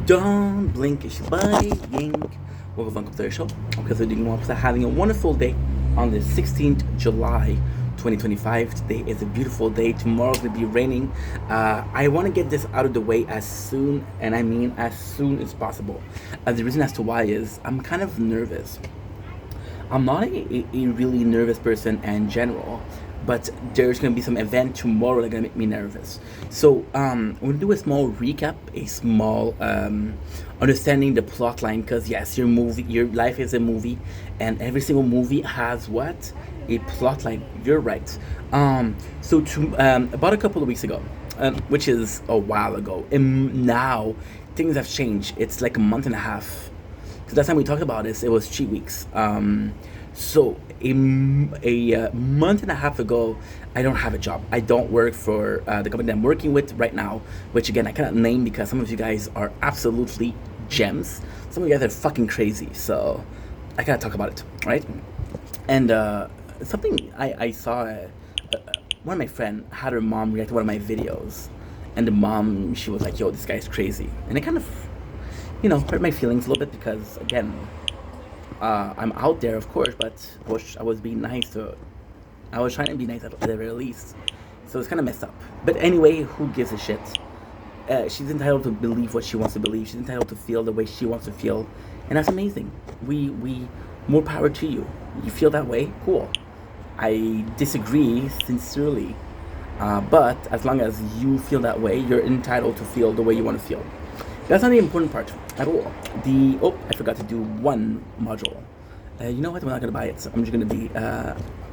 Don't blink, it's buying. Welcome to the show. Okay, so doing having a wonderful day on the 16th July 2025. Today is a beautiful day. Tomorrow's gonna be raining. I want to get this out of the way as soon, and I mean as soon as possible. The reason as to why is I'm kind of nervous. I'm not a really nervous person in general, but there's gonna be some event tomorrow that's gonna make me nervous. So we're gonna do a small recap, a small understanding the plot line, because yes, your life is a movie, and every single movie has what a plot line. You're right. About a couple of weeks ago, which is a while ago, and now things have changed. It's like a month and a half because last time we talked about this, it was 3 weeks. A month and a half ago, I don't have a job. I don't work for the company that I'm working with right now, which again, I cannot name because some of you guys are absolutely gems. Some of you guys are fucking crazy. So I gotta talk about it, right? And something I saw, one of my friend had her mom react to one of my videos. And the mom, she was like, yo, this guy's crazy. And it kind of hurt my feelings a little bit because, again, I'm out there, of course, but I was being nice to. I was trying to be nice at the very least, so it's kind of messed up. But anyway, who gives a shit? She's entitled to believe what she wants to believe. She's entitled to feel the way she wants to feel, and that's amazing. We more power to you. You feel that way, cool. I disagree sincerely, but as long as you feel that way, you're entitled to feel the way you want to feel. That's not the important part at all. I forgot to do one module. You know what? We're not gonna buy it. So I'm just gonna be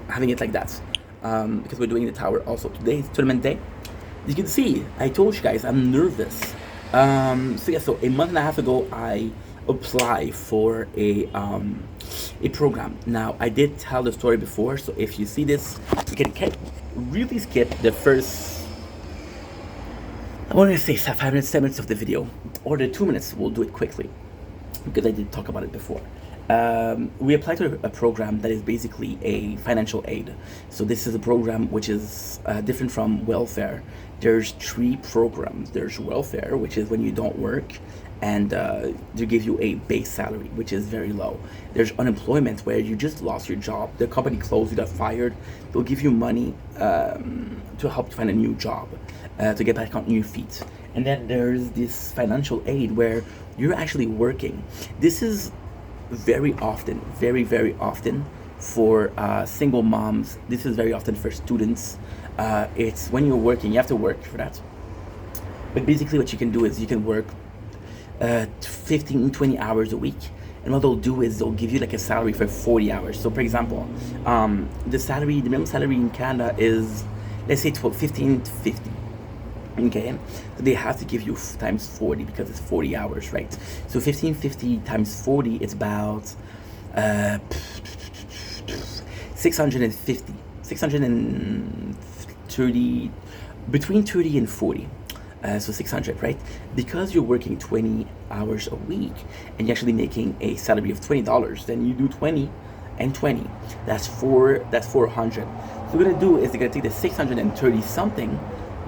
having it like that because we're doing the tower also. Today is tournament day. You can see, I told you guys I'm nervous. So a month and a half ago, I applied for a program. Now I did tell the story before, so if you see this, you can really skip the first. I want to say 5 minutes, 10 minutes of the video, or the 2 minutes. We'll do it quickly because I did talk about it before. We applied to a program that is basically a financial aid. So this is a program which is different from welfare. There's 3 programs. There's welfare, which is when you don't work, and they give you a base salary, which is very low. There's unemployment, where you just lost your job. The company closed, you got fired. They'll give you money to help you find a new job, to get back on your feet. And then there's this financial aid where you're actually working. This is very often, very, very often for single moms. This is very often for students. It's when you're working, you have to work for that. But basically what you can do is you can work 15, 20 hours a week. And what they'll do is they'll give you like a salary for 40 hours. So for example, the minimum salary in Canada is, let's say, 15.50. Okay, so they have to give you times 40 because it's 40 hours, right? So 1550 times 40, it's about 630, between 30 and 40. So 600, right? Because you're working 20 hours a week and you're actually making a salary of $20, then you do 20 and 20. That's 400. So what they're gonna do is they're gonna take the 630 something.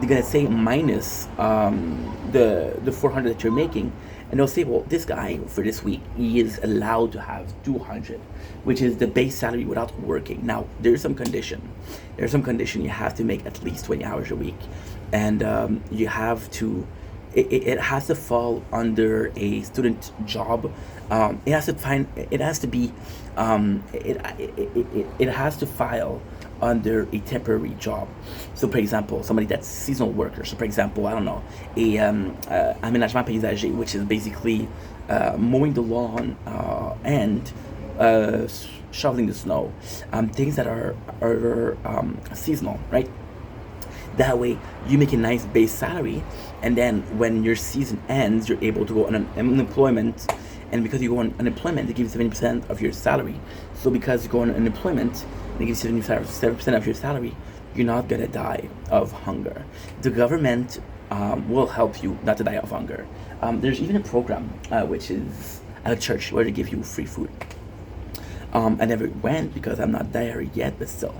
They're gonna say minus the 400 that you're making, and they'll say, well, this guy for this week, he is allowed to have 200, which is the base salary without working. Now there's some condition. You have to make at least 20 hours a week, and you have to. It has to fall under a student job. It has to file under a temporary job. So for example, somebody that's seasonal worker. So for example, I don't know, a aménagement paysager, which is basically mowing the lawn and shoveling the snow, things that are seasonal, right? That way you make a nice base salary, and then when your season ends, you're able to go on unemployment. And because you go on unemployment, they give you 70% of your salary. So because you go on unemployment, they give you 70% of your salary, you're not gonna die of hunger. The government will help you not to die of hunger. There's even a program which is at a church where they give you free food. I never went because I'm not there yet, but still.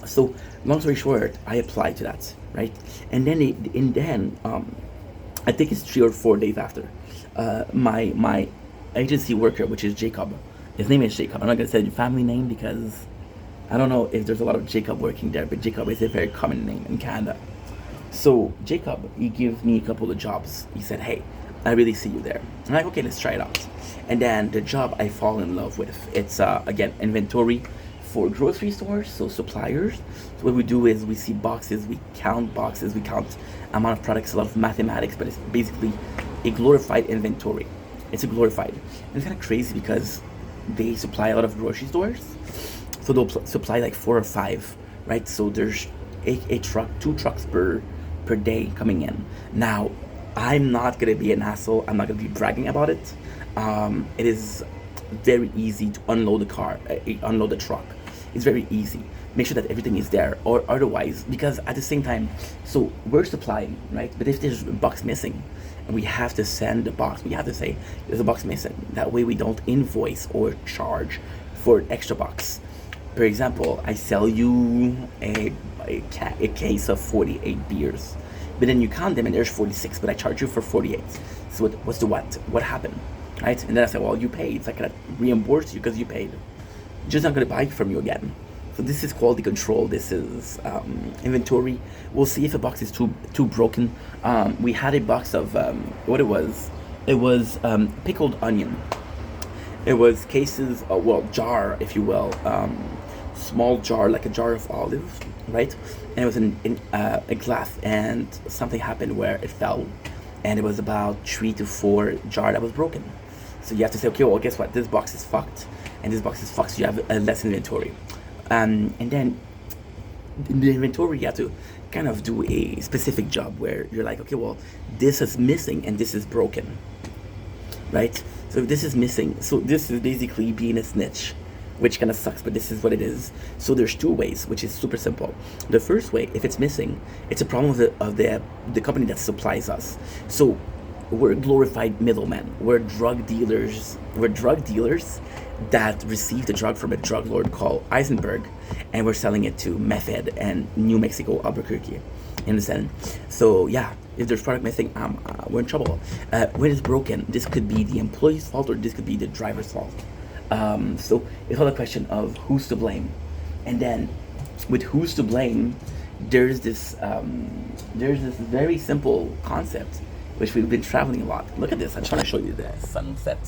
So long story short, I applied to that, right? And then I think it's 3 or 4 days after. My agency worker, which is Jacob, his name is Jacob. I'm not gonna say your family name because I don't know if there's a lot of Jacob working there, but Jacob is a very common name in Canada. So Jacob, he gives me a couple of jobs. He said, "Hey, I really see you there." I'm like, "Okay, let's try it out." And then the job I fall in love with, it's again inventory for grocery stores, so suppliers. So what we do is we see boxes, we count boxes, we count amount of products, a lot of mathematics, but it's basically a glorified inventory. It's a glorified. And it's kind of crazy because they supply a lot of grocery stores, so they'll supply like 4 or 5, right? So there's a truck, 2 trucks per day coming in. Now, I'm not gonna be an asshole. I'm not gonna be bragging about it. It is very easy to unload the car, unload the truck. It's very easy. Make sure that everything is there, or otherwise, because at the same time, so we're supplying, right? But if there's a box missing, and we have to send the box, we have to say there's a box missing. That way, we don't invoice or charge for an extra box. For example, I sell you a case of 48 beers, but then you count them and there's 46, but I charge you for 48. So what's the what? What happened, right? And then I say, well, you paid, so I can reimburse you because you paid. Just not gonna buy it from you again. So this is quality control. This is inventory. We'll see if a box is too broken. We had a box of what it was. It was pickled onion. It was cases, well, jar, if you will, small jar, like a jar of olives, right? And it was in a glass, and something happened where it fell, and it was about 3 to 4 jar that was broken. So you have to say, okay, well, guess what? This box is fucked, and this box is fucked, so you have less inventory. And then in the inventory, you have to kind of do a specific job where you're like, okay, well, this is missing and this is broken, right? So if this is missing, so this is basically being a snitch, which kind of sucks, but this is what it is. So there's 2 ways, which is super simple. The first way, if it's missing, it's a problem of the company that supplies us. So we're glorified middlemen. We're drug dealers. We're drug dealers that receive the drug from a drug lord called Eisenberg, and we're selling it to Meth Head and New Mexico, Albuquerque. You understand? So yeah, if there's product missing, we're in trouble. When it's broken, this could be the employee's fault or this could be the driver's fault. So it's all a question of who's to blame. And then with who's to blame, there's this very simple concept which we've been traveling a lot. Look at this. I'm trying to show you the sunset.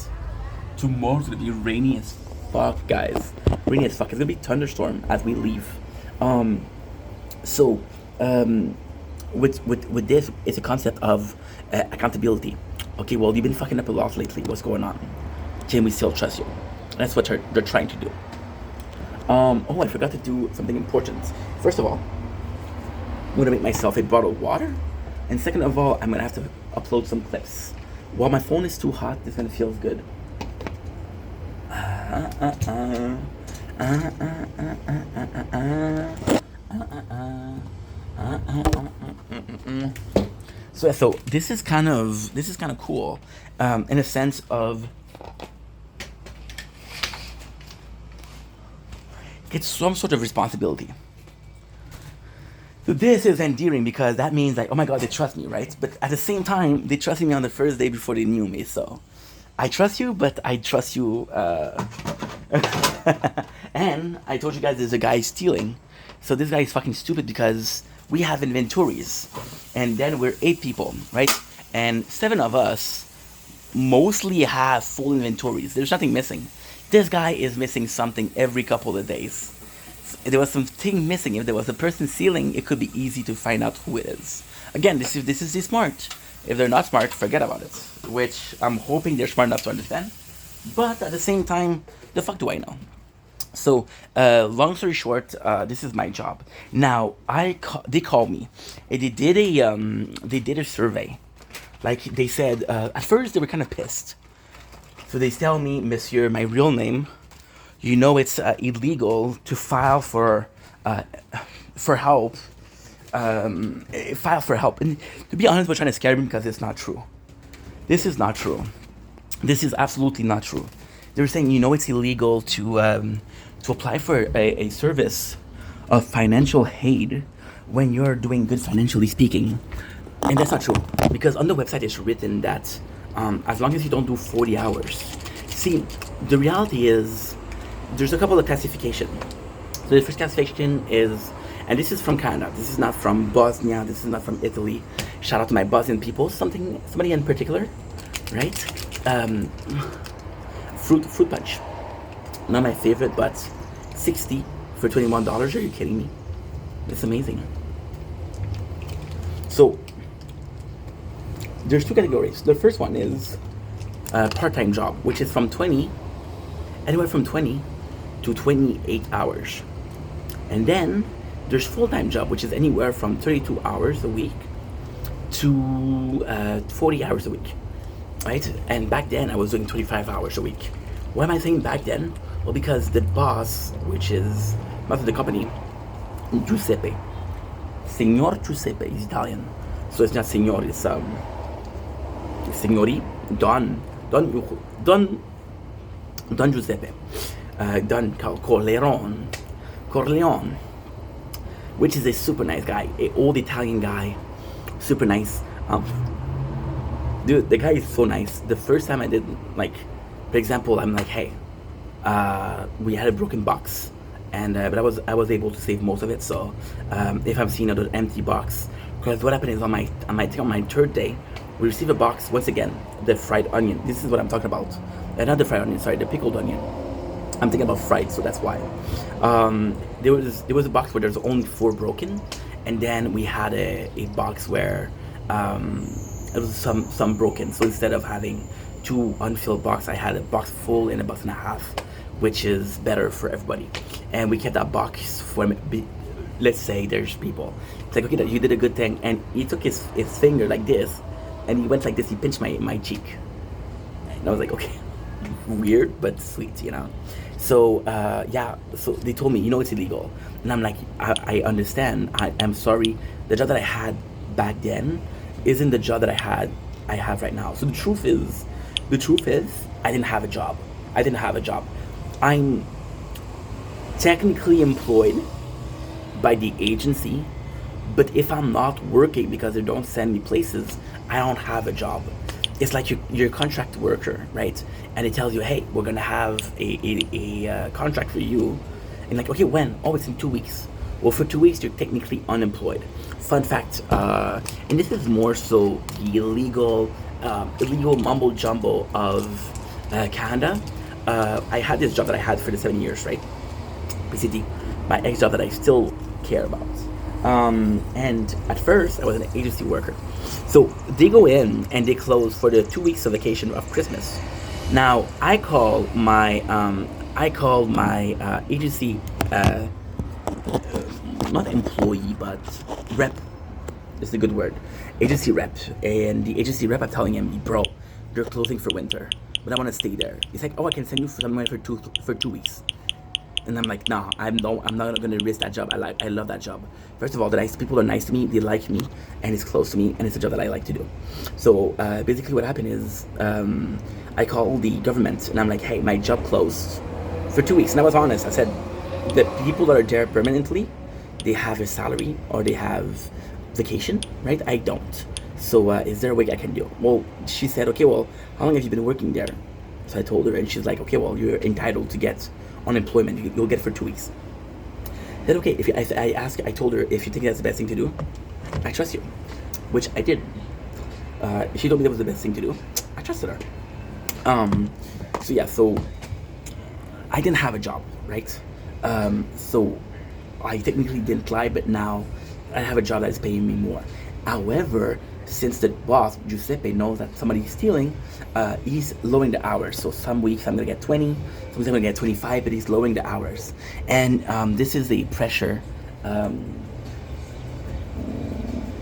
Tomorrow's gonna be rainy as fuck, guys. Rainy as fuck. It's gonna be thunderstorm as we leave. So with this, it's a concept of accountability. Okay, well, you've been fucking up a lot lately. What's going on? Can we still trust you? That's what they're trying to do. Oh, I forgot to do something important. First of all, I'm gonna make myself a bottle of water, and second of all, I'm gonna have to upload some clips. While my phone is too hot, this kind of feels good. So this is kind of cool, in a sense of it's some sort of responsibility. So this is endearing because that means like, oh my God, they trust me, right? But at the same time, they trusted me on the first day before they knew me. So I trust you, but I trust you. And I told you guys there's a guy stealing. So this guy is fucking stupid because we have inventories. And then we're 8 people, right? And 7 of us mostly have full inventories. There's nothing missing. This guy is missing something every couple of days. If there was something missing, if there was a person stealing, it could be easy to find out who it is. Again, this is smart. If they're not smart, forget about it. Which I'm hoping they're smart enough to understand. But at the same time, the fuck do I know? So, long story short, this is my job. Now, they called me. And they did a survey. Like they said, at first they were kind of pissed. So they tell me, Monsieur, my real name, you know it's illegal to file for help. File for help. And to be honest, we're trying to scare me because it's not true. This is not true. This is absolutely not true. They were saying, you know, it's illegal to apply for a service of financial aid when you're doing good financially speaking. And that's not true, because on the website it's written that as long as you don't do 40 hours. See, the reality is there's a couple of classification. So the first classification is, and this is from Canada, this is not from Bosnia, this is not from Italy. Shout out to my Bosnian people, somebody in particular, right? Fruit punch. Not my favorite, but 60 for $21. Are you kidding me? It's amazing. So there's two categories. The first one is a part-time job, which is anywhere from 20 to 28 hours. And then there's full-time job, which is anywhere from 32 hours a week to 40 hours a week, right? And back then I was doing 25 hours a week. Why am I saying back then? Well, because the boss, which is most of the company, Giuseppe, Signor Giuseppe, is Italian. So it's not Signor, it's Signori, Don Giuseppe, Don Corleone, which is a super nice guy, an old Italian guy, super nice. Dude, the guy is so nice. The first time I did, like, for example, I'm like, hey, we had a broken box, and but I was able to save most of it. So if I'm seeing another empty box, because what happened is on my third day, we received a box once again, the fried onion. This is what I'm talking about. Not the fried onion, sorry, the pickled onion. I'm thinking about fried, so that's why. There was a box where there's only 4 broken, and then we had a box where it was some broken. So instead of having 2 unfilled boxes, I had a box full and a box and a half, which is better for everybody. And we kept that box for, let's say there's people. It's like, okay, you did a good thing. And he took his finger like this, and he went like this, he pinched my cheek. And I was like, okay, weird, but sweet, you know? So, yeah, so they told me, it's illegal. And I'm like, I understand, I'm sorry. The job that I had back then isn't the job that I have right now. So the truth is, I didn't have a job. I'm technically employed by the agency, but if I'm not working because they don't send me places, I don't have a job. It's like you're a contract worker, right? And it tells you, hey, we're gonna have a contract for you. And like, okay, when? Oh, it's in 2 weeks. Well, for 2 weeks, you're technically unemployed. Fun fact, and this is more so the illegal mumbo jumbo of Canada. I had this job that I had for the 7 years, right? PCT, my ex job that I still care about. And at first, I was an agency worker. So they go in and they close for the 2 weeks of vacation of Christmas. Now I call my agency not employee but rep. Is a good word. Agency rep, and the agency rep, I'm telling him, bro, they're closing for winter, but I want to stay there. He's like, oh, I can send you somewhere for 2 weeks. And I'm like, nah, I'm not gonna risk that job. I love that job. First of all, the nice people are nice to me, they like me, and it's close to me, and it's a job that I like to do. So basically what happened is I called the government and I'm like, hey, my job closed for 2 weeks. And I was honest. I said, the people that are there permanently, they have a salary or they have vacation, right? I don't. So is there a way I can do? Well, she said, okay, well, how long have you been working there? So I told her, and she's like, okay, well, you're entitled to get unemployment. You'll get it for 2 weeks. I said, okay. I told her, if you think that's the best thing to do, I trust you, which I did. She told me that was the best thing to do. I trusted her. So yeah, so I didn't have a job, right? So I technically didn't lie, but now I have a job that's paying me more. However, since the boss, Giuseppe, knows that somebody's stealing, he's lowering the hours. So some weeks I'm gonna get 20, some weeks I'm gonna get 25, but he's lowering the hours. And this is the pressure.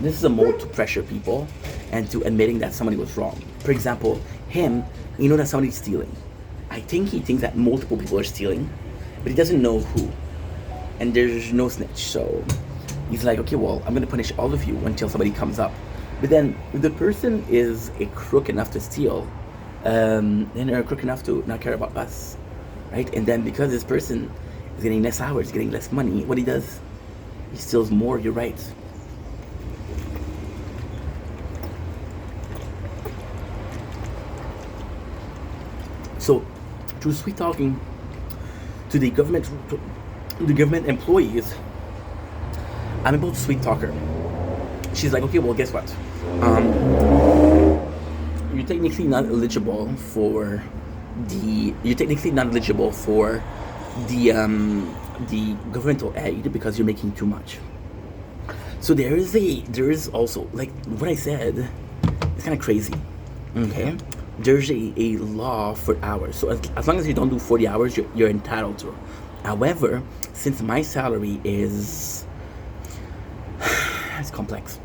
This is a mode to pressure people and to admitting that somebody was wrong. For example, him, that somebody's stealing. I think he thinks that multiple people are stealing, but he doesn't know who. And there's no snitch, so he's like, okay, well, I'm gonna punish all of you until somebody comes up. But then, if the person is a crook enough to steal, then they're a crook enough to not care about us, right? And then because this person is getting less hours, getting less money, what he does, he steals more. You're right. So through sweet talking to the government employees, I'm able to sweet talk her. She's like, okay, well, guess what? You're technically not eligible for the governmental aid because you're making too much. So there is also, like what I said, it's kind of crazy. Okay, there's a law for hours. So as long as you don't do 40 hours, you're entitled to. However, since my salary is it's complex.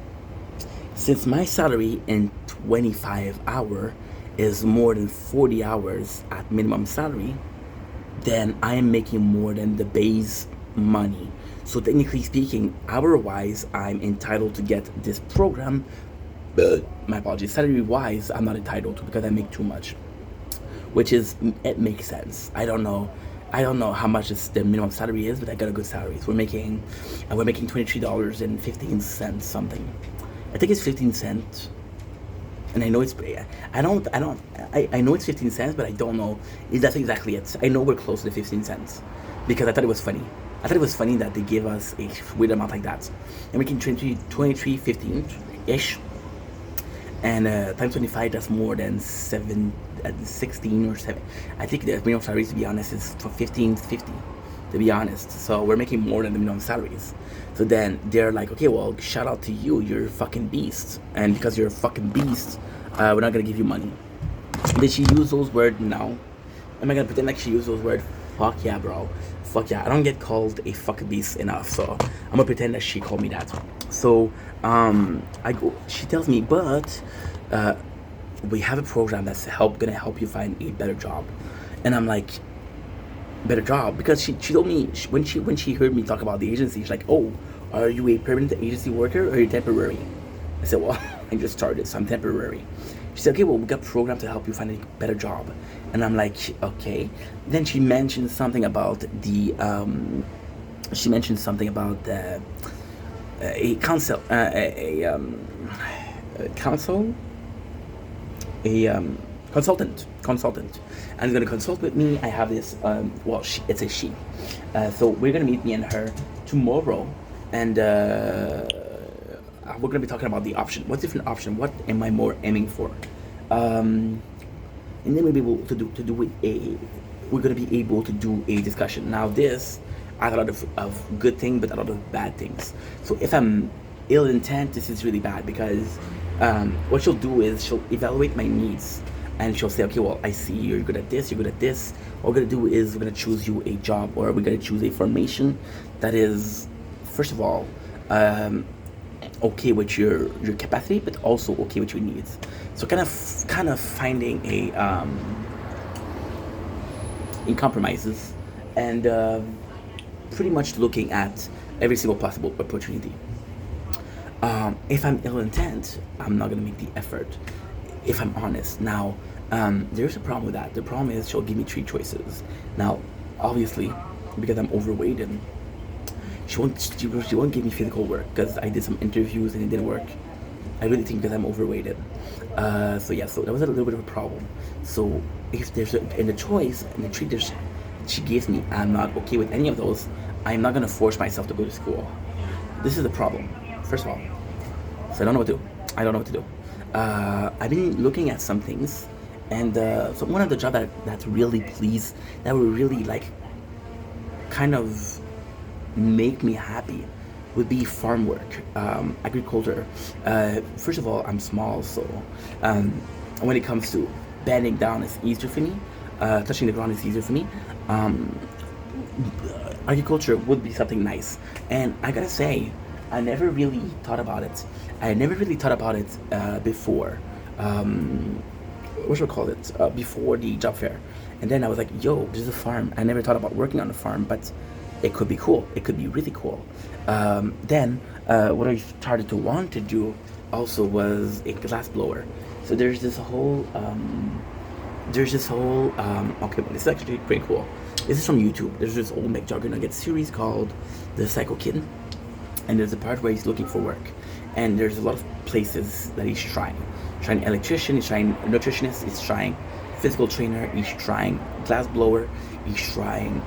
Since my salary in 25 hour is more than 40 hours at minimum salary, then I am making more than the base money. So technically speaking, hour-wise, I'm entitled to get this program, but my apologies, salary-wise, I'm not entitled to because I make too much. Which is, it makes sense. I don't know how much the minimum salary is, but I got a good salary. So we're making $23.15 something. I think it's 15 cents. And I know it's I know it's 15 cents, but I don't know if that's exactly it. I know we're close to 15 cents because I thought it was funny. I thought it was funny that they gave us a weird amount like that. And making 23.15 ish, and times 25, that's more than 16 or 7. I think the minimum salary, to be honest, is for 15.50. To be honest, so we're making more than the minimum salaries. So then they're like, okay, well, shout out to you, you're a fucking beast, and because you're a fucking beast, we're not gonna give you money. Did she use those words? No. Am I gonna pretend like she used those words? Fuck yeah, bro. Fuck yeah. I don't get called a fucking beast enough, so I'm gonna pretend that she called me that. So I go. She tells me, but we have a program that's gonna help you find a better job, and I'm like, better job, because she told me when she heard me talk about the agency, she's like, oh, are you a permanent agency worker or are you temporary? I said, well, I just started, so I'm temporary. She said, okay, well, we got a program to help you find a better job. And I'm like, okay. Then she mentioned something about a council, consultant, and is going to consult with me. I have this it's a she, so we're going to meet me and her tomorrow, and we're going to be talking about the option, what different option, what am I more aiming for, and then we'll be able we're going to be able to do a discussion. Now this, I have a lot of good things, but a lot of bad things. So if I'm ill intent, this is really bad, because what she'll do is she'll evaluate my needs, and she'll say, okay, well, I see you're good at this, you're good at this. What we're gonna do is we're gonna choose you a job, or we're gonna choose a formation that is, first of all, okay with your capacity, but also okay with your needs. So kind of finding in compromises, and pretty much looking at every single possible opportunity. If I'm ill intent, I'm not gonna make the effort, if I'm honest. Now, there's a problem with that. The problem is she'll give me 3 choices. Now, obviously, because I'm overweighted, she won't give me physical work, because I did some interviews and it didn't work. I really think because I'm overweighted. So that was a little bit of a problem. So if there's in the choice and the 3 she gives me, I'm not okay with any of those, I'm not gonna force myself to go to school. This is the problem, first of all. So I don't know what to do. I've been looking at some things, and so one of the jobs that really pleased, that would really like kind of make me happy, would be farm work, agriculture. First of all, I'm small, so when it comes to bending down, it's easier for me. Touching the ground is easier for me. Agriculture would be something nice, and I gotta say, I never really thought about it. Before. What should I call it? Before the job fair, and then I was like, "Yo, there's a farm." I never thought about working on a farm, but it could be cool. It could be really cool. Then what I started to want to do also was a glass blower. So there's this whole okay, but it's actually pretty cool. This is from YouTube. There's this old McJuggerNugget series called The Psycho Kid, and there's a part where he's looking for work, and there's a lot of places that he's trying electrician, he's trying nutritionist, he's trying physical trainer, he's trying glass blower, he's trying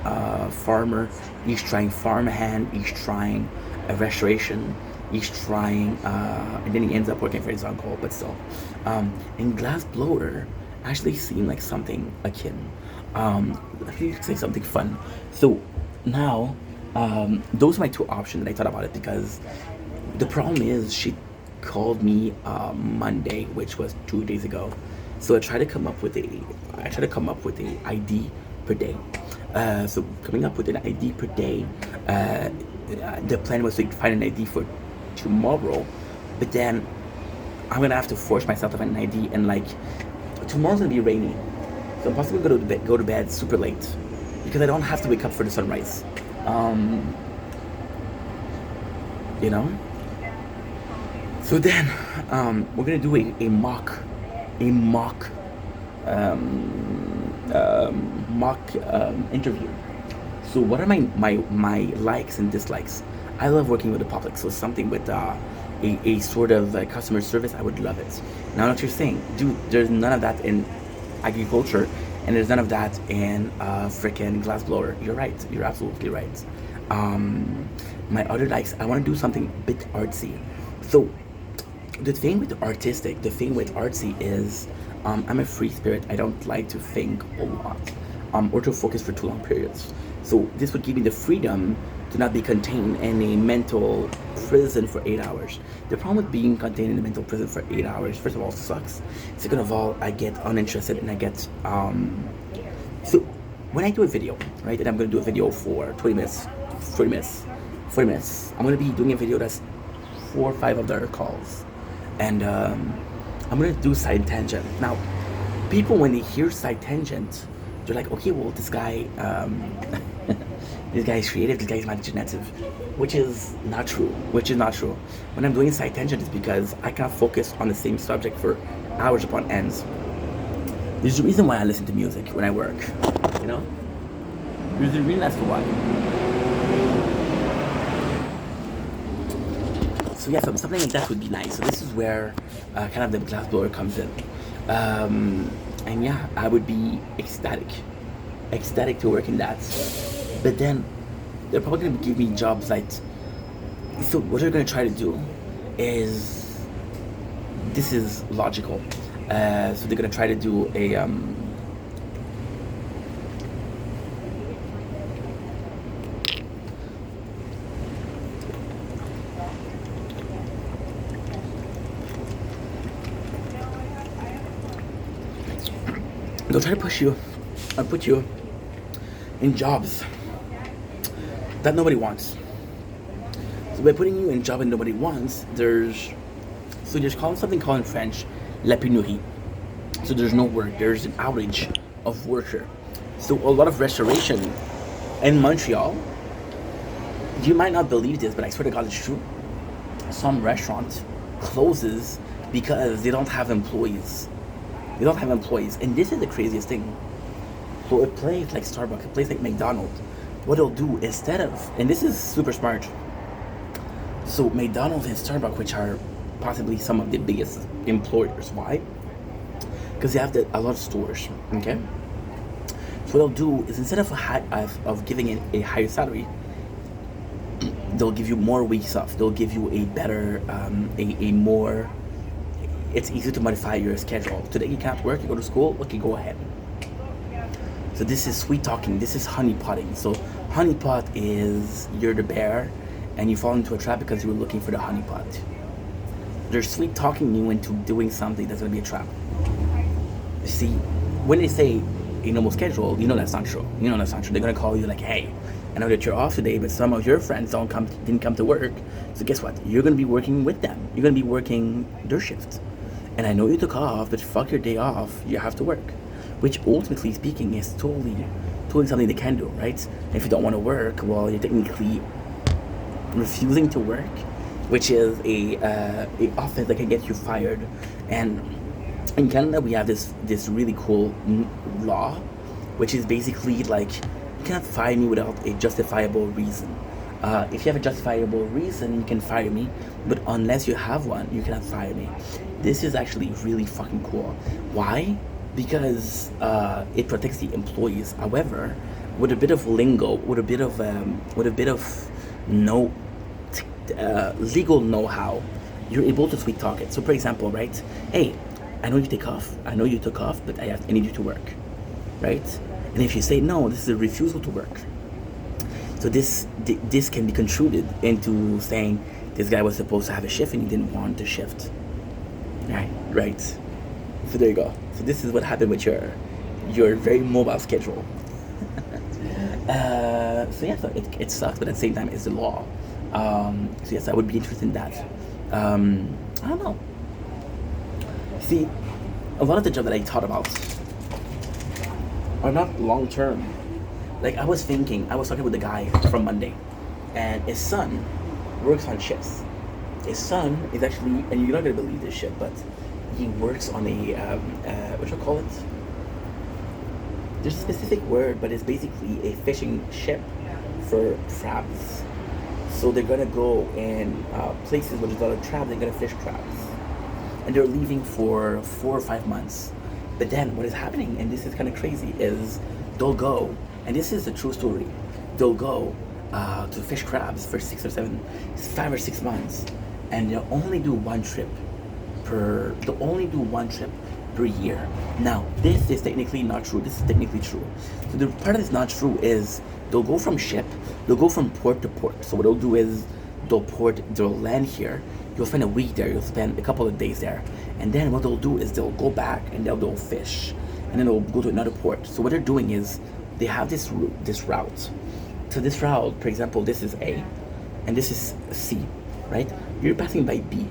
farmer, he's trying farmhand, he's trying a restoration, he's trying, and then he ends up working for his uncle, but still. And glass blower actually seemed like something akin. I think say something fun. So now, those are my two options that I thought about it because the problem is she called me Monday, which was 2 days ago. So I tried to come up with a ID per day. So coming up with an ID per day, the plan was to find an ID for tomorrow, but then I'm gonna have to force myself to find an ID, and like tomorrow's gonna be rainy, so I'm possibly gonna go to bed super late because I don't have to wake up for the sunrise. Um, you know. So then, we're gonna do a mock interview. So what are my likes and dislikes? I love working with the public, so something with a sort of customer service, I would love it. Now, what you're saying, dude, there's none of that in agriculture, and there's none of that in freaking glassblower. You're right. You're absolutely right. My other likes, I want to do something a bit artsy. So the thing with artsy is I'm a free spirit. I don't like to think a lot or to focus for too long periods. So this would give me the freedom to not be contained in a mental prison for 8 hours. The problem with being contained in a mental prison for 8 hours, first of all, sucks. Second of all, I get uninterested and I get so when I do a video, right, and I'm gonna do a video for 20 minutes, 40 minutes, 40 minutes, I'm gonna be doing a video that's 4 or 5 of their calls, and I'm gonna do side tangent. Now, people when they hear side tangent, they're like, okay, well, this guy, this guy is creative, this guy is imaginative, which is not true. When I'm doing side tangent, it's because I can't focus on the same subject for hours upon ends. There's a reason why I listen to music when I work, you know? There's a reason as to why. So yeah, something like that would be nice. So this is where kind of the glassblower comes in. And yeah, I would be ecstatic to work in that. But then they're probably gonna give me jobs like. So what they're gonna try to do is, this is logical. So they're gonna try to do a they'll try to push you or put you in jobs that nobody wants. So by putting you in job that nobody wants, there's something called in French la pénurie. So there's no work. There's an outage of worker. So a lot of restoration in Montreal. You might not believe this, but I swear to God, it's true. Some restaurant closes because they don't have employees. And this is the craziest thing. So a place like Starbucks, a place like McDonald's, what they'll do instead of, and this is super smart. So McDonald's and Starbucks, which are possibly some of the biggest employers, why? Because they have a lot of stores. Okay. So what they'll do is instead of giving it a higher salary, they'll give you more weeks off. They'll give you a better, a more. It's easy to modify your schedule. Today you can't work, you go to school, okay, go ahead. So this is sweet talking, this is honey potting. So honey pot is you're the bear and you fall into a trap because you were looking for the honey pot. They're sweet talking you into doing something that's gonna be a trap. You see, when they say a normal schedule, you know that's not true. They're gonna call you like, hey, I know that you're off today, but some of your friends didn't come to work. So guess what? You're gonna be working with them. You're gonna be working their shift. And I know you took off, but fuck your day off, you have to work. Which ultimately speaking is totally something they can do, right? If you don't want to work, well, you're technically refusing to work, which is a offense that can get you fired. And in Canada, we have this really cool law, which is basically like, you cannot fire me without a justifiable reason. If you have a justifiable reason, you can fire me, but unless you have one, you cannot fire me. This is actually really fucking cool. Why? because it protects the employees. However, with a bit of lingo, with a bit of no legal know-how, you're able to sweet talk it. So, for example, right? Hey, I know you take off. I know you took off, but I need you to work, right? And if you say no, this is a refusal to work. So this can be construed into saying this guy was supposed to have a shift and he didn't want the shift. Right. So there you go. So this is what happened with your very mobile schedule. So it sucks, but at the same time, it's the law. So yes, I would be interested in that. I don't know. See, a lot of the jobs that I thought about are not long term. Like I was talking with the guy from Monday, and his son works on shifts. His son is actually, and you're not gonna believe this shit, but he works on a what you call it? There's a specific word, but it's basically a fishing ship for crabs. So they're gonna go in places where there's a lot of crabs. They're gonna fish crabs, and they're leaving for 4 or 5 months. But then what is happening, and this is kind of crazy, is they'll go, and this is a true story. They'll go to fish crabs for 5 or 6 months, and they'll only do one trip per year. Now, this is technically not true. This is technically true. So the part that's not true is they'll go from port to port. So what they'll do is they'll land here. You'll spend a week there. You'll spend a couple of days there, and then what they'll do is they'll go back and they'll fish, and then they'll go to another port. So what they're doing is they have this route. So this route, for example, this is A, and this is C, right? You're passing by B.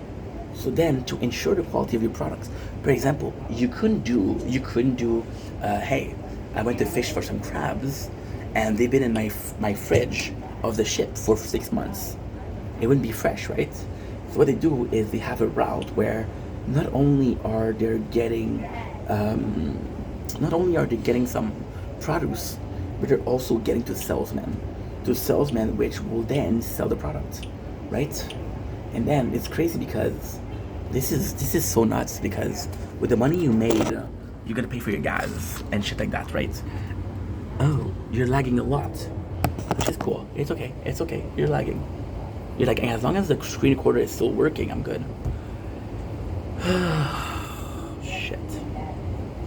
So then, to ensure the quality of your products, for example, you couldn't do. Hey, I went to fish for some crabs, and they've been in my fridge of the ship for 6 months. It wouldn't be fresh, right? So what they do is they have a route where not only are they getting some produce, but they're also getting to salesmen which will then sell the product, right? And then it's crazy because this is so nuts, because with the money you made, you're gonna pay for your gas and shit like that, right? Oh, you're lagging a lot, which is cool. It's okay. You're lagging. You're like, as long as the screen recorder is still working, I'm good. Shit.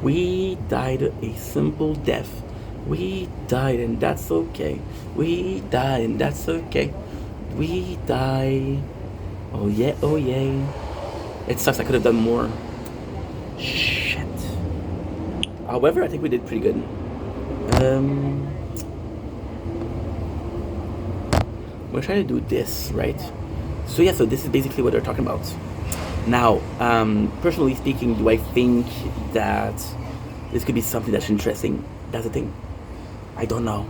We died a simple death. We died and that's okay. We die and that's okay. We die. Oh yeah, oh yay. It sucks, I could have done more. Shit. However, I think we did pretty good. We're trying to do this, right? So yeah, so this is basically what they're talking about. Now, personally speaking, do I think that this could be something that's interesting? That's the thing. I don't know.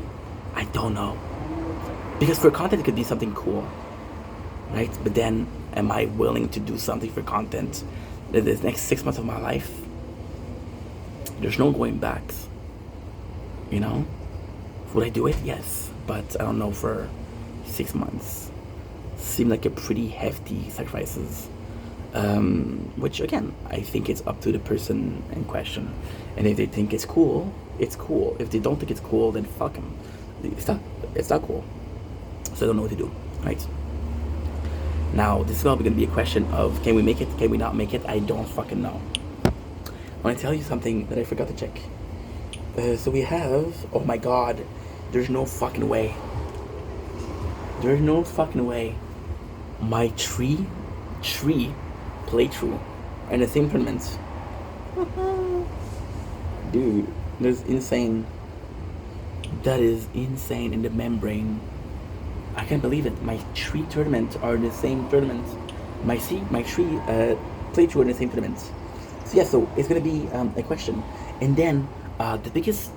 Because for content, it could be something cool, right? But then, am I willing to do something for content that the next 6 months of my life? There's no going back. You know? Would I do it? Yes. But I don't know for 6 months. Seem like a pretty hefty sacrifices. Which again, I think it's up to the person in question. And if they think it's cool, it's cool. If they don't think it's cool, then fuck them. It's not cool. So I don't know what to do, right? Now, this is probably going to be a question of, can we make it? Can we not make it? I don't fucking know. I want to tell you something that I forgot to check. So we have, oh my god, there's no fucking way. My tree playthrough are in the same tournament. Dude, that's insane. That is insane. In the membrane, I can't believe it. My tree tournaments are in the same tournament. My tree playthrough are in the same tournament. So yeah, so it's gonna be a question, and then the biggest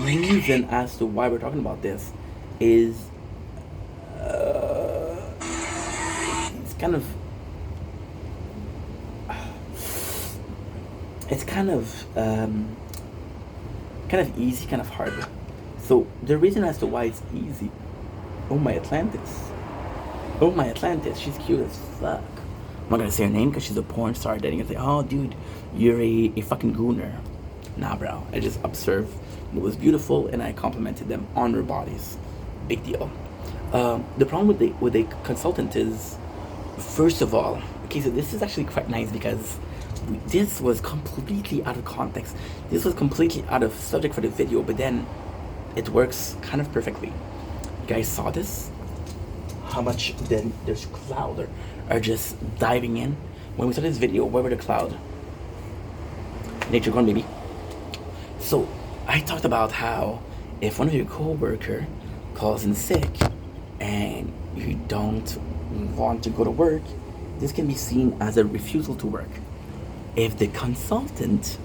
reason as to why we're talking about this is it's kind of easy, kind of hard. So the reason as to why it's easy, oh my Atlantis, she's cute as fuck. I'm not gonna say her name because she's a porn star. Then you're gonna say, oh, dude, you're a fucking gooner. Nah, bro. I just observed what was beautiful and I complimented them on their bodies. Big deal. The problem with the consultant is, first of all, okay, so this is actually quite nice because this was completely out of context. This was completely out of subject for the video, but then it works kind of perfectly. You guys saw this? How much then there's cloud are just diving in. When we saw this video, where were the cloud? Nature gone, baby. So I talked about how if one of your co-worker calls in sick and you don't want to go to work, this can be seen as a refusal to work. If the consultant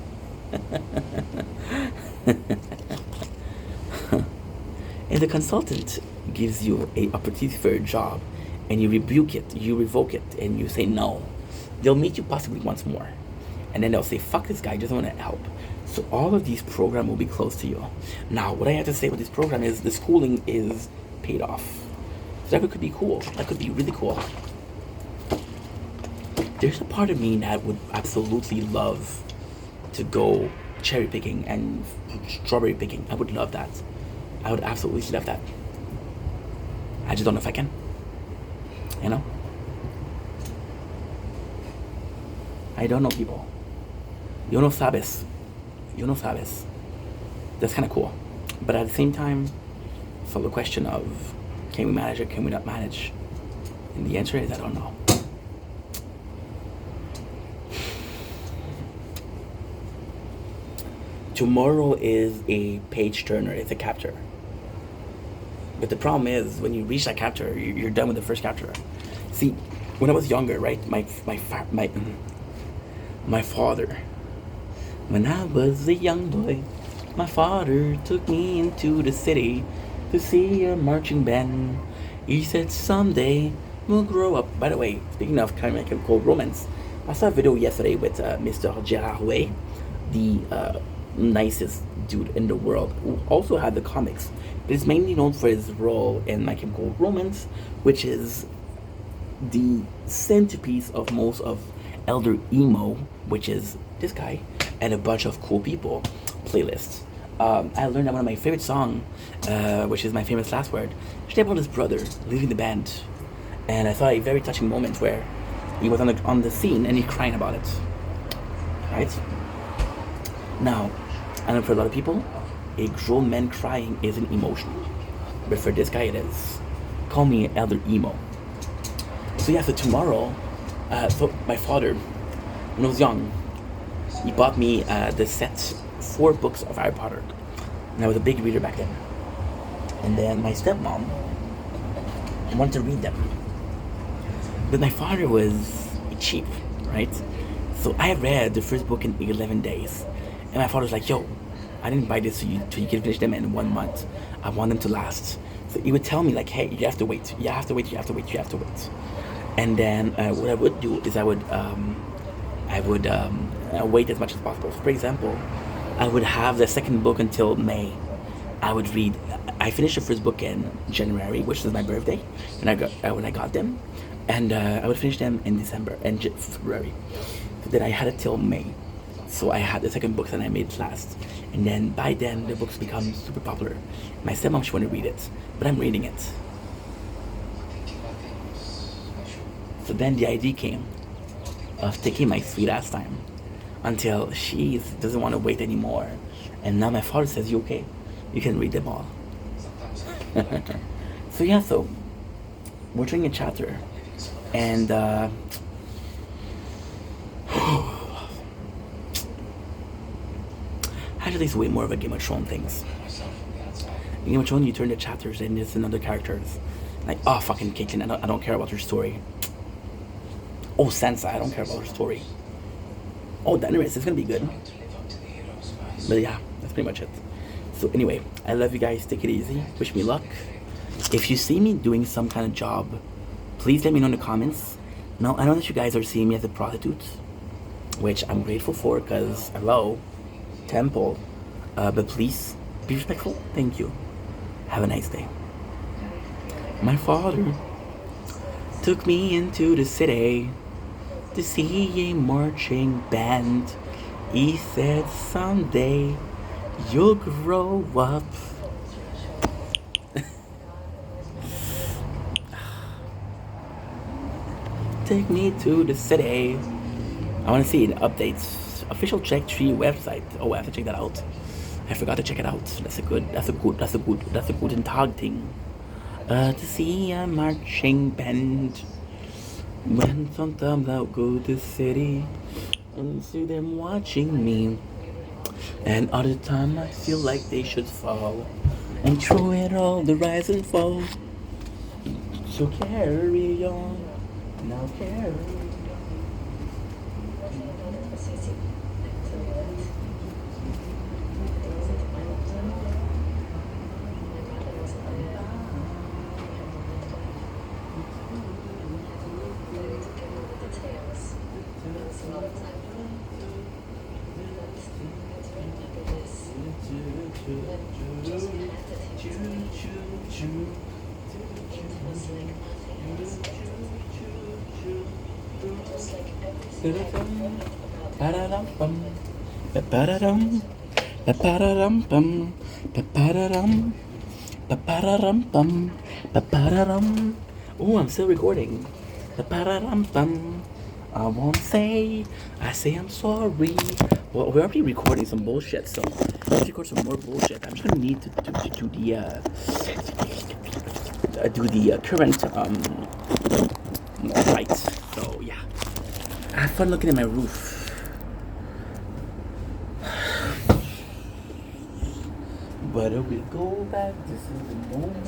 if the consultant gives you a opportunity for a job and you rebuke it, you revoke it, and you say no, they'll meet you possibly once more. And then they'll say, fuck this guy, doesn't want to help. So all of these programs will be closed to you. Now, what I have to say with this program is the schooling is paid off. So that could be cool. That could be really cool. There's a part of me that would absolutely love to go cherry picking and strawberry picking. I would love that. I would absolutely love that. I just don't know if I can. You know? I don't know, people. Yo no sabes. Yo no sabes. That's kind of cool. But at the same time, so the question of, can we manage or can we not manage? And the answer is, I don't know. Tomorrow is a page turner. It's a capture. But the problem is, when you reach that capture, you're done with the first capture. See, when I was younger, right, my father, when I was a young boy, my father took me into the city to see a marching band. He said someday we'll grow up. By the way, speaking of kind of like cold romance, I saw a video yesterday with Mr. Gerard Way, the nicest dude in the world, who also had the comics, but is mainly known for his role in My Chemical Romance, which is the centerpiece of most of Elder Emo, which is this guy, and a bunch of cool people playlists. I learned that one of my favorite songs, which is My Famous Last Word, is about his brother leaving the band, and I saw a very touching moment where he was on the scene and he's crying about it. Right? Now, I know for a lot of people, a grown man crying isn't emotional, but for this guy it is. Call me Elder Emo. So yeah, so tomorrow, so my father, when I was young, he bought me the set 4 books of Harry Potter, and I was a big reader back then. And then my stepmom wanted to read them, but my father was cheap, right? So I read the first book in 11 days, and my father was like, "Yo, I didn't buy this so you can finish them in 1 month. I want them to last." So he would tell me like, "Hey, you have to wait. You have to wait. You have to wait. You have to wait." And then what I would do is I would wait as much as possible. So for example, I would have the second book until May. I would read. I finished the first book in January, which was my birthday, and when I got them, and I would finish them in December and February. So then I had it till May. So I had the second book and I made it last. And then by then the books become super popular. My stepmom, she wanted to read it, but I'm reading it. So then the idea came of taking my sweet ass time until she doesn't want to wait anymore. And now my father says, "You okay? You can read them all." So yeah, so we're doing a chapter, and actually it's way more of a Game of Thrones things. In Game of Thrones, you turn the chapters and there's another characters. Like, oh, fucking Caitlyn, I don't care about her story. Oh, Sansa, I don't care about her story. Oh, Daenerys, it's gonna be good. But yeah, that's pretty much it. So anyway, I love you guys, take it easy, wish me luck. If you see me doing some kind of job, please let me know in the comments. Now, I know that you guys are seeing me as a prostitute, which I'm grateful for, because, hello, temple, but please be respectful. Thank you. Have a nice day. My father took me into the city to see a marching band. He said someday you'll grow up. Take me to the city. I want to see the updates. Official Check Tree website. Oh, I have to check that out. I forgot to check it out. That's a good Tag thing. To see a marching band. When sometimes I'll go to the city and see them watching me. And other time I feel like they should fall. And through it all, the rise and fall. So carry on. Now carry. Ba-da-dum-bum, ba-da-dum, ba-da-dum-bum, ba-da-dum, ba-da-dum-bum, ba-da-dum. Oh, I'm still recording. Ba-da-dum-bum. I won't say, I say I'm sorry. Well, we're already recording some bullshit, so let's record some more bullshit. I'm just gonna need to do the current light. So yeah, I have fun looking at my roof. But we go back. This is the moment.